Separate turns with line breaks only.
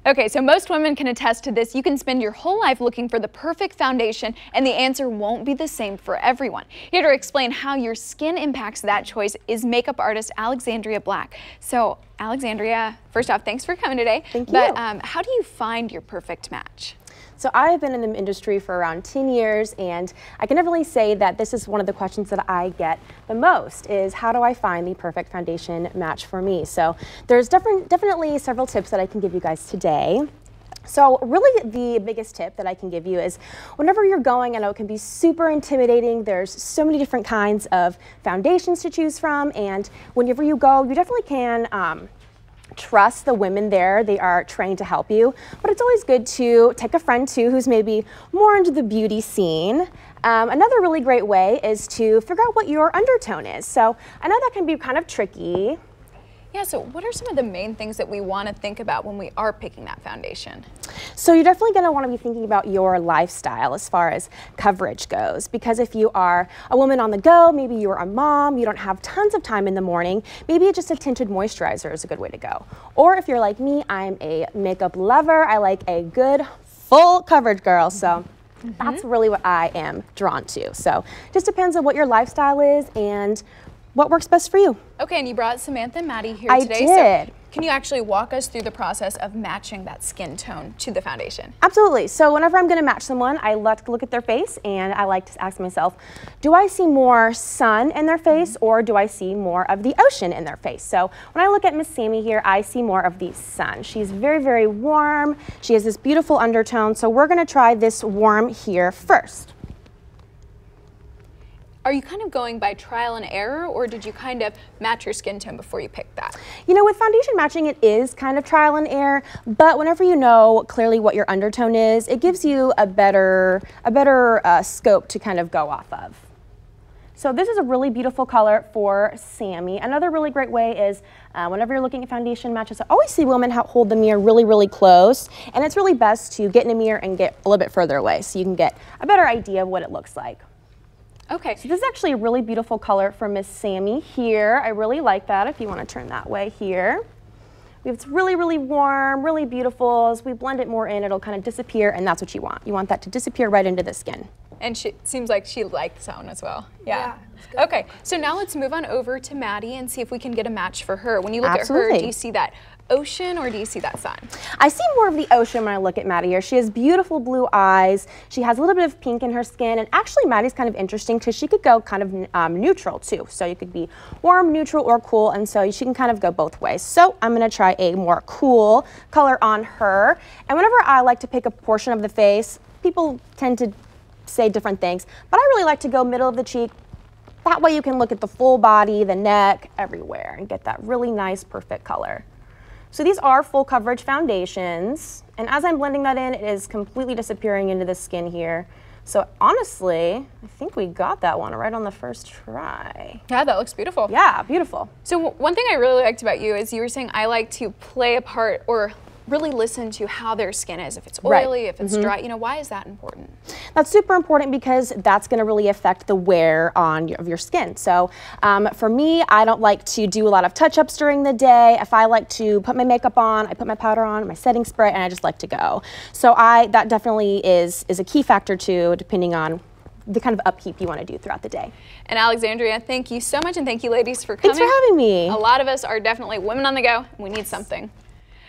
Okay, so most women can attest to this. You can spend your whole life looking for the perfect foundation, and the answer won't be the same for everyone. Here to explain how your skin impacts that choice is makeup artist Alexandria Black. So, Alexandria, first off, thanks for coming today.
Thank you.
But how do you find your perfect match?
So I've been in the industry for around 10 years, and I can definitely say that this is one of the questions that I get the most is how do I find the perfect foundation match for me? So there's definitely several tips that I can give you guys today. So really the biggest tip that I can give you is whenever you're going, I know it can be super intimidating, there's so many different kinds of foundations to choose from, and whenever you go, you definitely can trust the women there. They are trained to help you, but it's always good to take a friend too who's maybe more into the beauty scene. Another really great way is to figure out what your undertone is. So I know that can be kind of tricky.
Yeah, so what are some of the main things that we want to think about when we are picking that foundation?
So you're definitely going to want to be thinking about your lifestyle as far as coverage goes, because if you are a woman on the go, maybe you're a mom, you don't have tons of time in the morning, maybe just a tinted moisturizer is a good way to go. Or if you're like me, I'm a makeup lover, I like a good full coverage girl, so that's really what I am drawn to. So just depends on what your lifestyle is and what works best for you.
Okay, and you brought Samantha and Maddie here today.
I did.
So can you actually walk us through the process of matching that skin tone to the foundation?
Absolutely. So whenever I'm going to match someone, I like to look at their face and I like to ask myself, do I see more sun in their face or do I see more of the ocean in their face? So when I look at Miss Sammy here, I see more of the sun. She's very, very warm. She has this beautiful undertone. So we're going to try this warm here first.
Are you kind of going by trial and error, or did you kind of match your skin tone before you picked that?
You know, with foundation matching, it is kind of trial and error, but whenever you know clearly what your undertone is, it gives you a better scope to kind of go off of. So this is a really beautiful color for Sammy. Another really great way is whenever you're looking at foundation matches, I always see women hold the mirror really, really close, and it's really best to get in a mirror and get a little bit further away so you can get a better idea of what it looks like.
Okay.
So this is actually a really beautiful color for Miss Sammy here. I really like that if you want to turn that way here. It's really, really warm, really beautiful. As we blend it more in, it'll kind of disappear, and that's what you want. You want that to disappear right into the skin.
And she seems like she liked that one as well. Yeah. Okay, so now let's move on over to Maddie and see if we can get a match for her. When you look at her, do you see that ocean or do you see that sun? I see more of the ocean when I look at Maddie here. She has beautiful blue eyes. She has a little bit of pink in her skin, and actually Maddie's kind of interesting because she could go kind of neutral too. So you could be warm, neutral, or cool, and so she can kind of go both ways. So I'm going to try a more cool color on her. And whenever I like to pick a portion of the face, people tend to say different things, but I really like to go middle of the cheek. That way you can look at the full body, the neck, everywhere, and get that really nice, perfect color. So these are full coverage foundations, and as I'm blending that in, it is completely disappearing into the skin here. So honestly, I think we got that one right on the first try. Yeah, that looks beautiful.
Yeah, beautiful.
So one thing I really liked about you is you were saying I like to play a part or really listen to how their skin is, if it's oily, if it's dry. You know, why is that important?
That's super important because that's going to really affect the wear of your skin. So for me, I don't like to do a lot of touch-ups during the day. If I like to put my makeup on, I put my powder on, my setting spray, and I just like to go. So that definitely is a key factor too, depending on the kind of upkeep you want to do throughout the day.
And Alexandria, thank you so much, and thank you ladies for coming.
Thanks for having me.
A lot of us are definitely women on the go, and we need something.